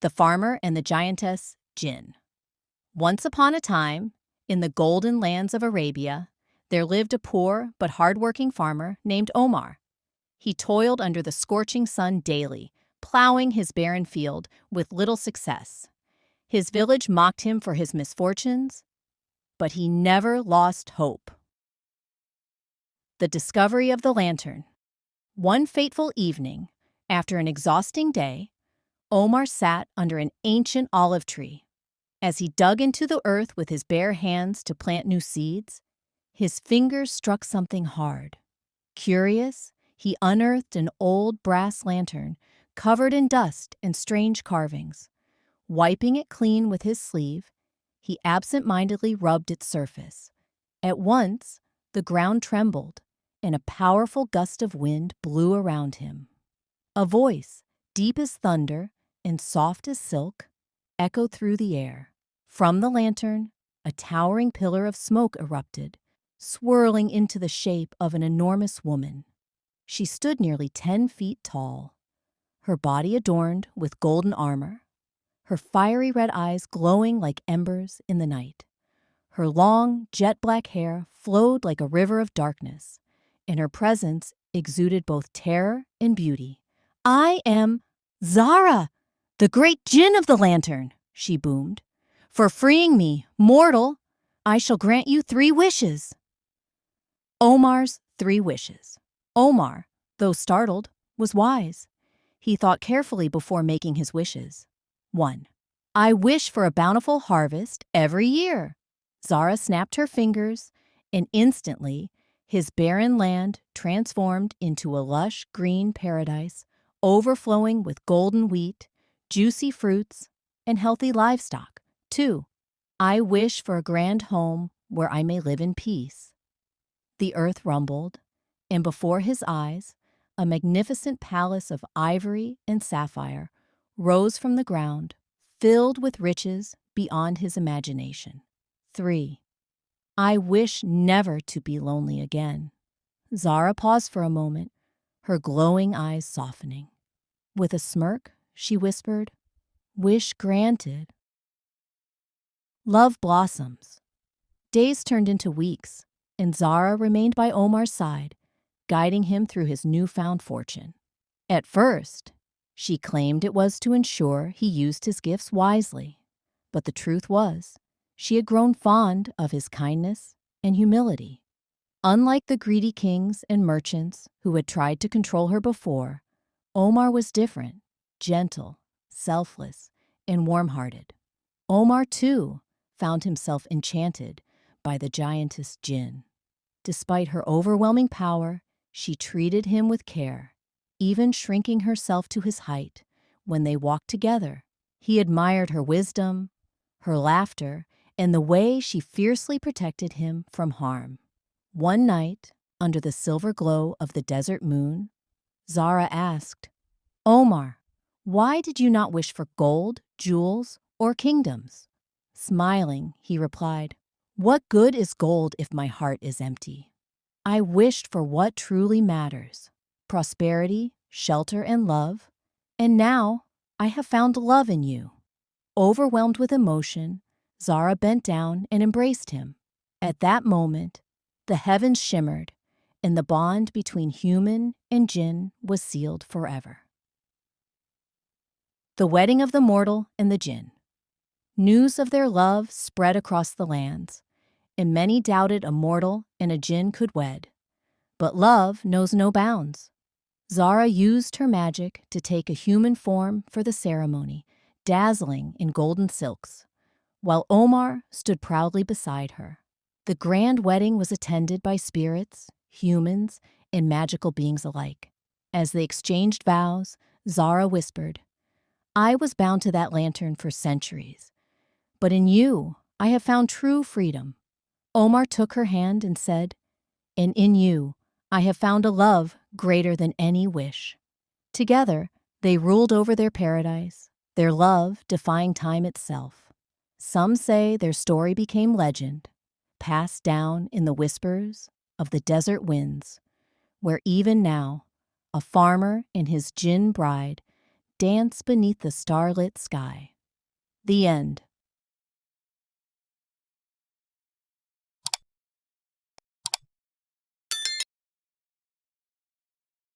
The Farmer and the Giantess Djinn. Once upon a time, in the golden lands of Arabia, there lived a poor but hard-working farmer named Omar. He toiled under the scorching sun daily, plowing his barren field with little success. His village mocked him for his misfortunes, but he never lost hope. The discovery of the lantern. One fateful evening, after an exhausting day, Omar sat under an ancient olive tree. As he dug into the earth with his bare hands to plant new seeds, his fingers struck something hard. Curious, he unearthed an old brass lantern covered in dust and strange carvings. Wiping it clean with his sleeve, he absent-mindedly rubbed its surface. At once, the ground trembled, and a powerful gust of wind blew around him. A voice, deep as thunder and soft as silk, echoed through the air. From the lantern, a towering pillar of smoke erupted, swirling into the shape of an enormous woman. She stood nearly 10 feet tall, her body adorned with golden armor, her fiery red eyes glowing like embers in the night. Her long, jet-black hair flowed like a river of darkness, and her presence exuded both terror and beauty. "I am Zara, the great Djinn of the lantern," she boomed. "For freeing me, mortal, I shall grant you 3 wishes." Omar's 3 wishes. Omar, though startled, was wise. He thought carefully before making his wishes. 1. I wish for a bountiful harvest every year. Zara snapped her fingers, and instantly his barren land transformed into a lush green paradise overflowing with golden wheat, juicy fruits, and healthy livestock. 2. I wish for a grand home where I may live in peace. The earth rumbled, and before his eyes, a magnificent palace of ivory and sapphire rose from the ground, filled with riches beyond his imagination. 3. I wish never to be lonely again. Zara paused for a moment, her glowing eyes softening. With a smirk, she whispered, "Wish granted." Love blossoms. Days turned into weeks, and Zara remained by Omar's side, guiding him through his newfound fortune. At first, she claimed it was to ensure he used his gifts wisely, but the truth was, she had grown fond of his kindness and humility. Unlike the greedy kings and merchants who had tried to control her before, Omar was different, gentle, selfless, and warm-hearted. Omar, too, found himself enchanted by the Giantess Djinn. Despite her overwhelming power, she treated him with care, even shrinking herself to his height when they walked together. He admired her wisdom, her laughter, and the way she fiercely protected him from harm. One night, under the silver glow of the desert moon, Zara asked, "Omar, why did you not wish for gold, jewels, or kingdoms?" Smiling, he replied, "What good is gold if my heart is empty? I wished for what truly matters, prosperity, shelter, and love, and now I have found love in you." Overwhelmed with emotion, Zara bent down and embraced him. At that moment, the heavens shimmered, and the bond between human and Djinn was sealed forever. The wedding of the mortal and the Djinn. News of their love spread across the lands, and many doubted a mortal and a Djinn could wed. But love knows no bounds. Zara used her magic to take a human form for the ceremony, dazzling in golden silks, while Omar stood proudly beside her. The grand wedding was attended by spirits, humans, and magical beings alike. As they exchanged vows, Zara whispered, "I was bound to that lantern for centuries, but in you I have found true freedom." Omar took her hand and said, "And in you I have found a love greater than any wish." Together, they ruled over their paradise, their love defying time itself. Some say their story became legend, passed down in the whispers of the desert winds, where even now a farmer and his Djinn bride dance beneath the starlit sky. The end.